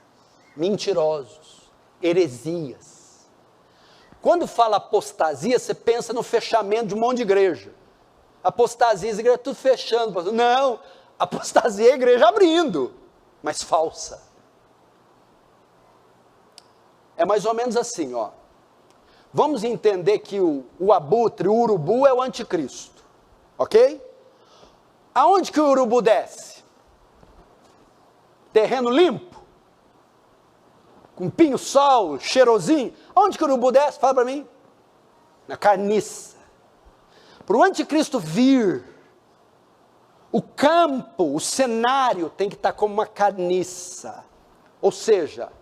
mentirosos, heresias. Quando fala apostasia, você pensa no fechamento de um monte de igreja. Apostasia, as igrejas tudo fechando. Não, apostasia é a igreja abrindo, mas falsa. É mais ou menos assim, ó. Vamos entender que o abutre, o urubu é o anticristo, ok? Aonde que o urubu desce? Terreno limpo? Com pinho-sol, cheirosinho? Aonde que o urubu desce? Fala para mim. Na carniça. Para o anticristo vir, o campo, o cenário tem que estar como uma carniça. Ou seja,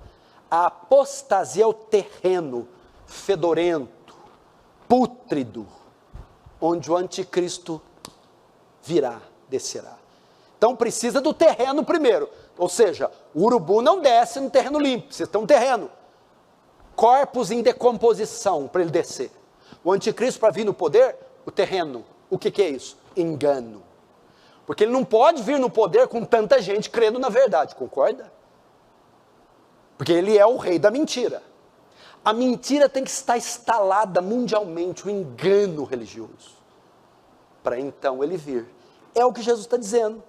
a apostasia é o terreno fedorento, pútrido, onde o anticristo virá, descerá. Então precisa do terreno primeiro, ou seja, o urubu não desce no terreno limpo, precisa ter um terreno, corpos em decomposição para ele descer. O anticristo, para vir no poder, o terreno, o que é isso? Engano, porque ele não pode vir no poder com tanta gente crendo na verdade, concorda? Porque ele é o rei da mentira. A mentira tem que estar instalada mundialmente, o engano religioso, para então ele vir. É o que Jesus está dizendo.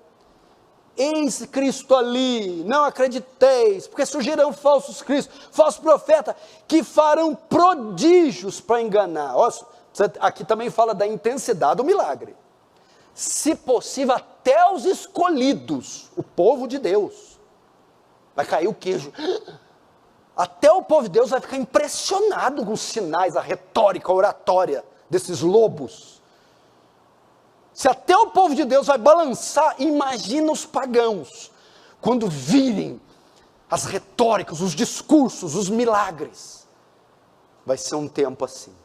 Eis Cristo ali, não acrediteis, porque surgirão falsos cristos, falsos profetas, que farão prodígios para enganar. Aqui também fala da intensidade do milagre. Se possível, até os escolhidos, o povo de Deus. Vai cair o queijo. Até o povo de Deus vai ficar impressionado com os sinais, a retórica, a oratória desses lobos. Se até o povo de Deus vai balançar, imagina os pagãos, quando virem as retóricas, os discursos, os milagres. Vai ser um tempo assim.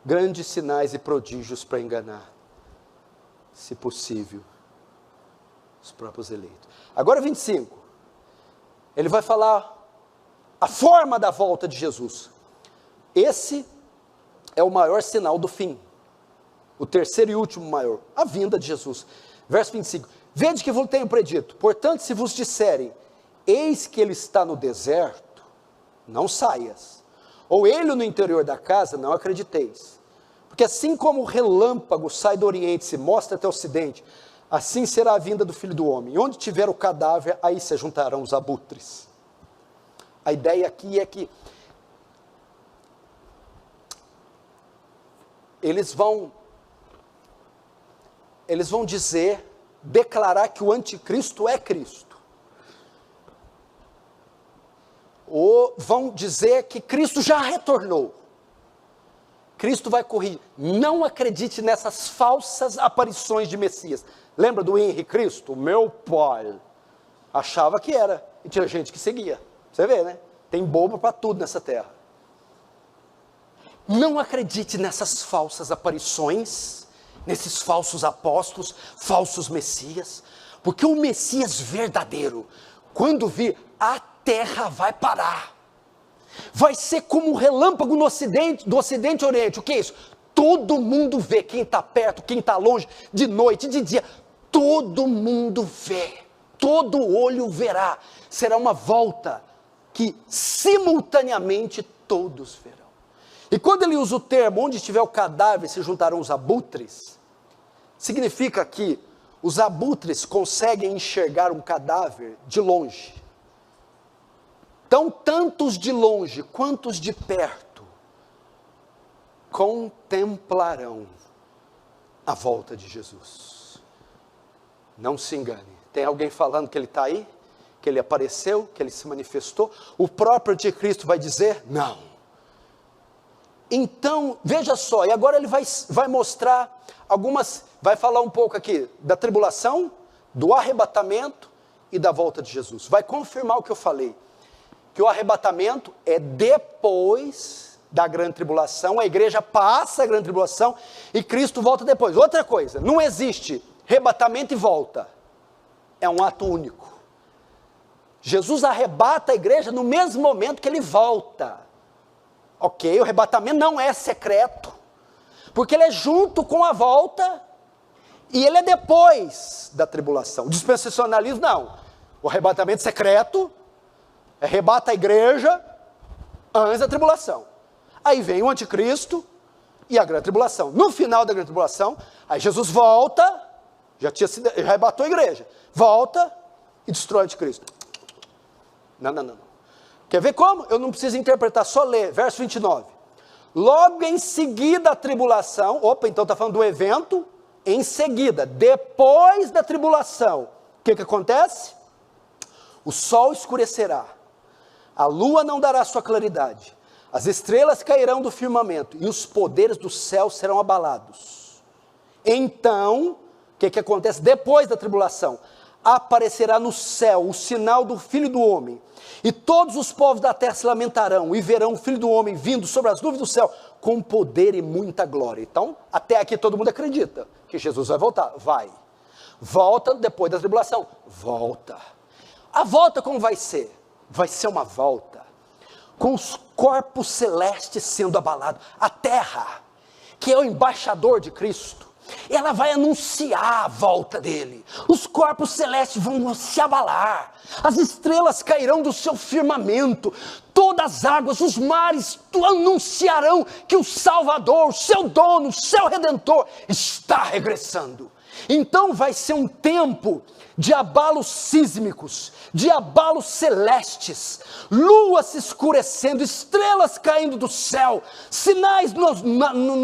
Grandes sinais e prodígios para enganar, se possível, os próprios eleitos. Agora 25. Ele vai falar a forma da volta de Jesus. Esse é o maior sinal do fim. O terceiro e último maior, a vinda de Jesus. Verso 25. Vede que vos tenho predito. Portanto, se vos disserem, eis que ele está no deserto, não saias. Ou ele no interior da casa, não acrediteis. Porque assim como o relâmpago sai do oriente e se mostra até o ocidente, assim será a vinda do Filho do Homem. E onde tiver o cadáver, aí se juntarão os abutres. A ideia aqui é que eles vão declarar que o anticristo é Cristo. Ou vão dizer que Cristo já retornou. Cristo vai corrigir. Não acredite nessas falsas aparições de Messias. Lembra do Henri Cristo? Meu pai achava que era. E tinha gente que seguia. Você vê, né? Tem bobo para tudo nessa terra. Não acredite nessas falsas aparições, nesses falsos apóstolos, falsos messias, porque o Messias verdadeiro, quando vir, a terra vai parar. Vai ser como um relâmpago no ocidente, do ocidente e oriente. O que é isso? Todo mundo vê, quem está perto, quem está longe, de noite, de dia, todo mundo vê, todo olho verá. Será uma volta que simultaneamente todos verão. E quando ele usa o termo, onde estiver o cadáver se juntarão os abutres, significa que os abutres conseguem enxergar um cadáver de longe. Então, tantos de longe quantos de perto contemplarão a volta de Jesus. Não se engane. Tem alguém falando que ele está aí? Que ele apareceu? Que ele se manifestou? O próprio anticristo vai dizer, não. Então, veja só, e agora ele vai mostrar vai falar um pouco aqui da tribulação, do arrebatamento e da volta de Jesus. Vai confirmar o que eu falei, que o arrebatamento é depois da grande tribulação, a igreja passa a grande tribulação e Cristo volta depois. Outra coisa, não existe arrebatamento e volta, é um ato único. Jesus arrebata a igreja no mesmo momento que ele volta. Ok, o arrebatamento não é secreto, porque ele é junto com a volta, e ele é depois da tribulação. O dispensacionalismo não, o arrebatamento secreto, arrebata a igreja, antes da tribulação, aí vem o anticristo, e a grande tribulação. No final da grande tribulação, aí Jesus volta, já arrebatou a igreja, volta, e destrói o anticristo. Não. Quer ver como? Eu não preciso interpretar, só ler, verso 29. Logo em seguida a tribulação, então está falando do evento, em seguida, depois da tribulação, o que acontece? O sol escurecerá, a lua não dará sua claridade, as estrelas cairão do firmamento, e os poderes do céu serão abalados. Então, o que acontece depois da tribulação? Aparecerá no céu o sinal do Filho do Homem, e todos os povos da terra se lamentarão, e verão o Filho do Homem vindo sobre as nuvens do céu, com poder e muita glória. Então, até aqui todo mundo acredita, que Jesus vai voltar, vai. Volta depois da tribulação, volta. A volta como vai ser? Vai ser uma volta, com os corpos celestes sendo abalados, a terra, que é o embaixador de Cristo, ela vai anunciar a volta dele, os corpos celestes vão se abalar, as estrelas cairão do seu firmamento, todas as águas, os mares anunciarão que o Salvador, o seu dono, o seu Redentor está regressando. Então vai ser um tempo de abalos sísmicos, de abalos celestes, lua se escurecendo, estrelas caindo do céu, sinais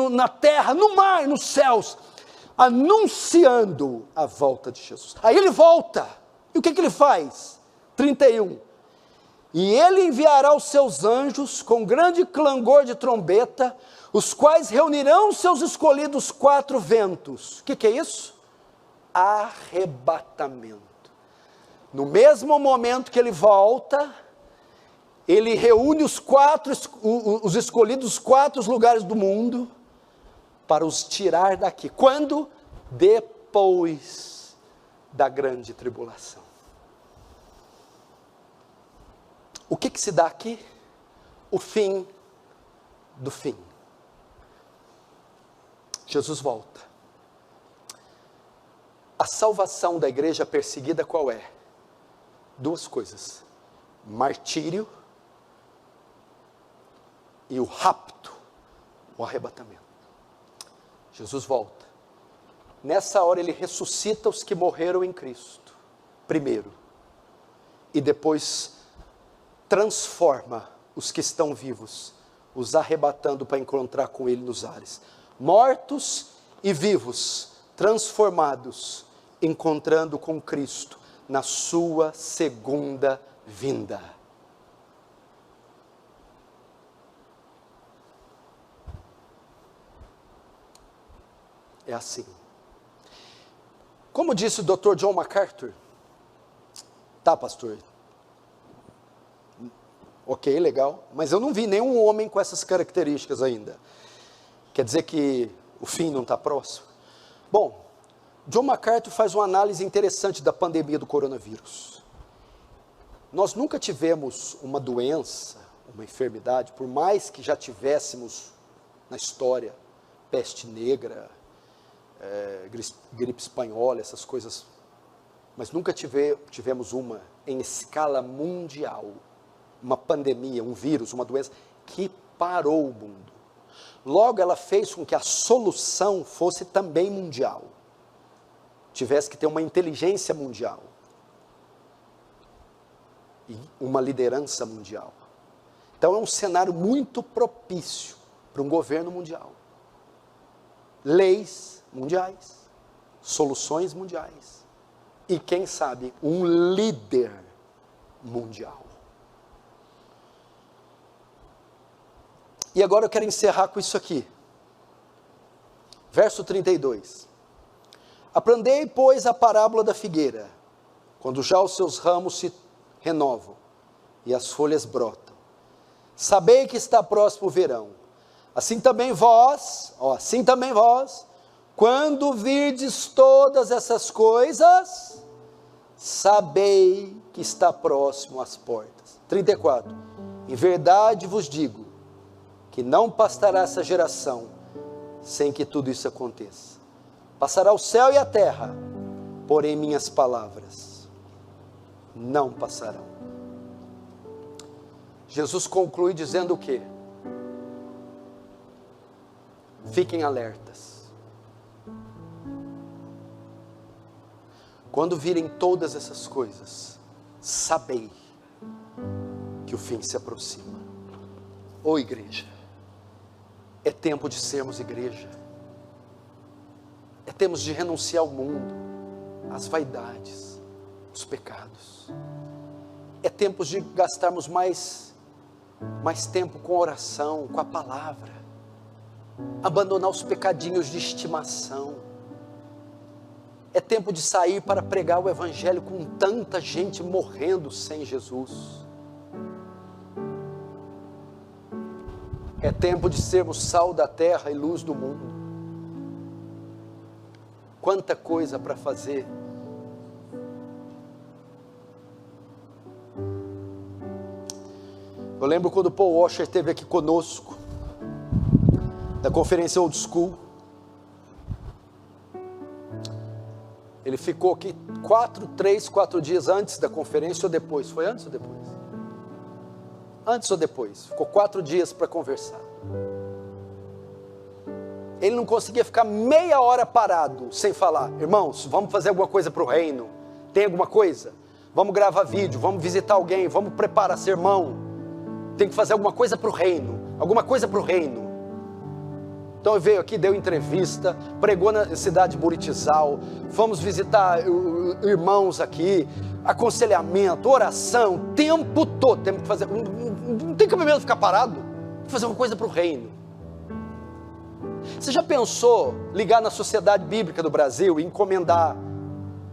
na terra, no mar, nos céus, anunciando a volta de Jesus. Aí ele volta, e o que ele faz? 31, e ele enviará os seus anjos com grande clangor de trombeta, os quais reunirão os seus escolhidos quatro ventos. O que é isso? Arrebatamento. No mesmo momento que ele volta, ele reúne os escolhidos dos quatro lugares do mundo, para os tirar daqui. Quando? Depois da grande tribulação. O que se dá aqui? O fim do fim. Jesus volta. A salvação da igreja perseguida qual é? Duas coisas: martírio e o rapto, o arrebatamento. Jesus volta. Nessa hora ele ressuscita os que morreram em Cristo, primeiro, e depois transforma os que estão vivos, os arrebatando para encontrar com ele nos ares. Mortos e vivos, transformados, encontrando com Cristo na sua segunda vinda. É assim. Como disse o Dr. John MacArthur, tá, pastor? Ok, legal, mas eu não vi nenhum homem com essas características ainda. Quer dizer que o fim não está próximo? Bom, John MacArthur faz uma análise interessante da pandemia do coronavírus. Nós nunca tivemos uma doença, uma enfermidade, por mais que já tivéssemos na história, peste negra, gripe espanhola, essas coisas, mas nunca tivemos uma em escala mundial, uma pandemia, um vírus, uma doença que parou o mundo. Logo ela fez com que a solução fosse também mundial, tivesse que ter uma inteligência mundial e uma liderança mundial. Então é um cenário muito propício para um governo mundial, leis mundiais, soluções mundiais e quem sabe um líder mundial. E agora eu quero encerrar com isso aqui, verso 32. Aprendei, pois, a parábola da figueira, quando já os seus ramos se renovam e as folhas brotam. Sabei que está próximo o verão. Assim também vós, quando virdes todas essas coisas, sabei que está próximo às portas. 34. Em verdade vos digo, que não passará essa geração, sem que tudo isso aconteça. Passará o céu e a terra, porém minhas palavras não passarão. Jesus conclui dizendo o quê? Fiquem alertas. Quando virem todas essas coisas, sabei que o fim se aproxima. Ô igreja, é tempo de sermos igreja. É tempo de renunciar ao mundo, às vaidades, aos pecados. É tempo de gastarmos mais tempo com oração, com a palavra. Abandonar os pecadinhos de estimação. É tempo de sair para pregar o evangelho com tanta gente morrendo sem Jesus. É tempo de sermos sal da terra e luz do mundo. Quanta coisa para fazer. Eu lembro quando o Paul Washer esteve aqui conosco, da conferência Old School. Ele ficou aqui 4 dias antes da conferência ou depois? Foi antes ou depois? Antes ou depois? Ficou 4 dias para conversar. Ele não conseguia ficar meia hora parado, sem falar. Irmãos, vamos fazer alguma coisa para o reino? Tem alguma coisa? Vamos gravar vídeo, vamos visitar alguém, vamos preparar sermão. Tem que fazer alguma coisa para o reino. Alguma coisa para o reino. Então ele veio aqui, deu entrevista, pregou na cidade de Buritizal. Fomos visitar irmãos aqui, aconselhamento, oração, o tempo todo. Temos que fazer, não tem que mesmo ficar parado, tem que fazer uma coisa para o reino. Você já pensou ligar na Sociedade Bíblica do Brasil e encomendar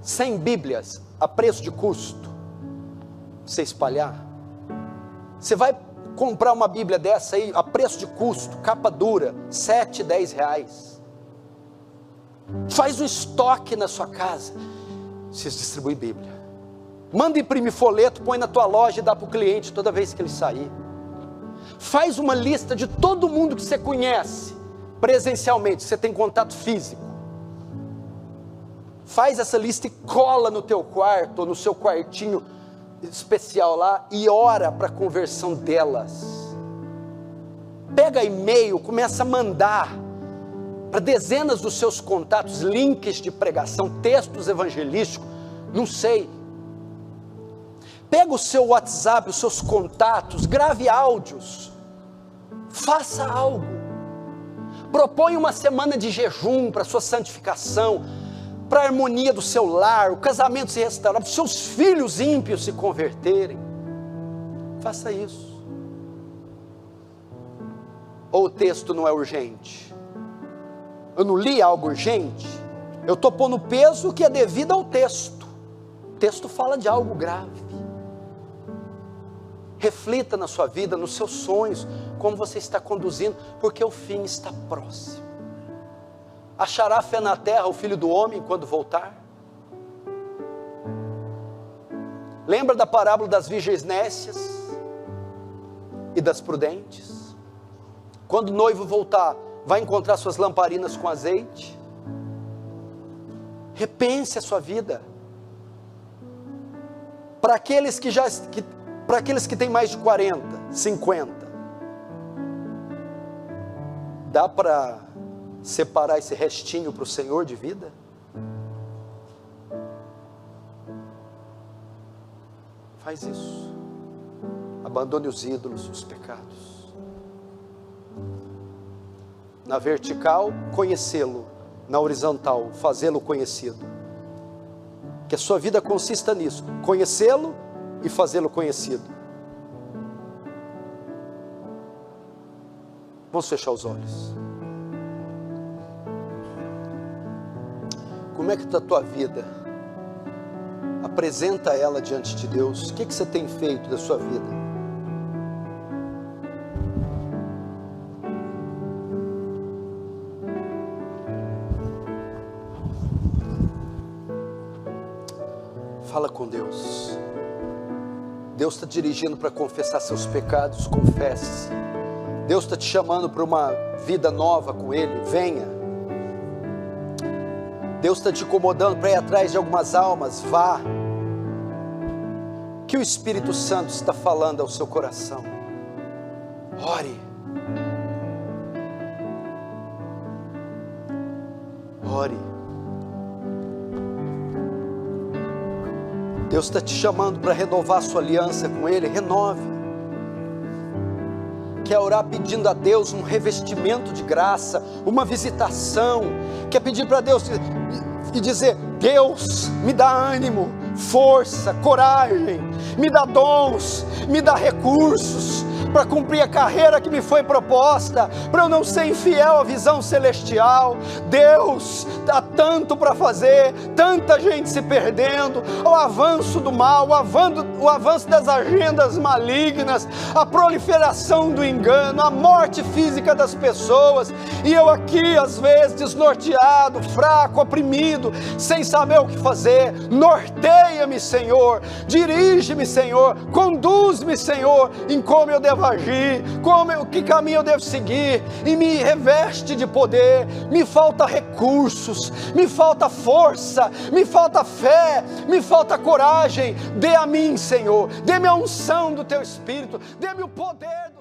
100 Bíblias a preço de custo? Você espalhar? Você vai comprar uma Bíblia dessa aí a preço de custo, capa dura, 7, 10 reais. Faz um estoque na sua casa. Você distribui Bíblia. Manda imprimir folheto, põe na tua loja e dá para o cliente toda vez que ele sair. Faz uma lista de todo mundo que você conhece presencialmente, você tem contato físico. Faz essa lista e cola no teu quarto, ou no seu quartinho especial lá, e ora para a conversão delas. Pega e-mail, começa a mandar para dezenas dos seus contatos, links de pregação, textos evangelísticos, não sei. Pega o seu WhatsApp, os seus contatos, grave áudios, faça algo. Propõe uma semana de jejum para a sua santificação, para a harmonia do seu lar, o casamento se restaurar, para os seus filhos ímpios se converterem. Faça isso. Ou o texto não é urgente? Eu não li algo urgente? Eu estou pondo o peso que é devido ao texto. O texto fala de algo grave. Reflita na sua vida, nos seus sonhos, como você está conduzindo, porque o fim está próximo. Achará fé na terra o Filho do Homem quando voltar? Lembra da parábola das virgens nécias e das prudentes? Quando o noivo voltar, vai encontrar suas lamparinas com azeite? Repense a sua vida. Para aqueles que têm mais de 40, 50, dá para separar esse restinho para o Senhor de vida? Faz isso. Abandone os ídolos, os pecados. Na vertical, conhecê-lo. Na horizontal, fazê-lo conhecido. Que a sua vida consista nisso: conhecê-lo e fazê-lo conhecido. Vamos fechar os olhos. Como é que está a tua vida? Apresenta ela diante de Deus. O que você tem feito da sua vida? Fala com Deus. Deus está dirigindo para confessar seus pecados. Confesse. Deus está te chamando para uma vida nova com Ele. Venha. Deus está te incomodando para ir atrás de algumas almas. Vá. O que o Espírito Santo está falando ao seu coração? Ore. Ore. Deus está te chamando para renovar a sua aliança com Ele. Renove. Quer orar pedindo a Deus um revestimento de graça, uma visitação. Quer pedir para Deus e dizer: Deus, me dá ânimo, força, coragem, me dá dons, me dá recursos para cumprir a carreira que me foi proposta, para eu não ser infiel à visão celestial. Deus, há tanto para fazer, tanta gente se perdendo, o avanço do mal, o avanço das agendas malignas, a proliferação do engano, a morte física das pessoas, e eu aqui às vezes desnorteado, fraco, oprimido, sem saber o que fazer. Norteia-me, Senhor, dirige-me, Senhor, conduz-me, Senhor, em como eu devo agir, que caminho eu devo seguir, e me reveste de poder. Me falta recursos, me falta força, me falta fé, me falta coragem. Dê a mim, Senhor, dê-me a unção do Teu Espírito, dê-me o poder do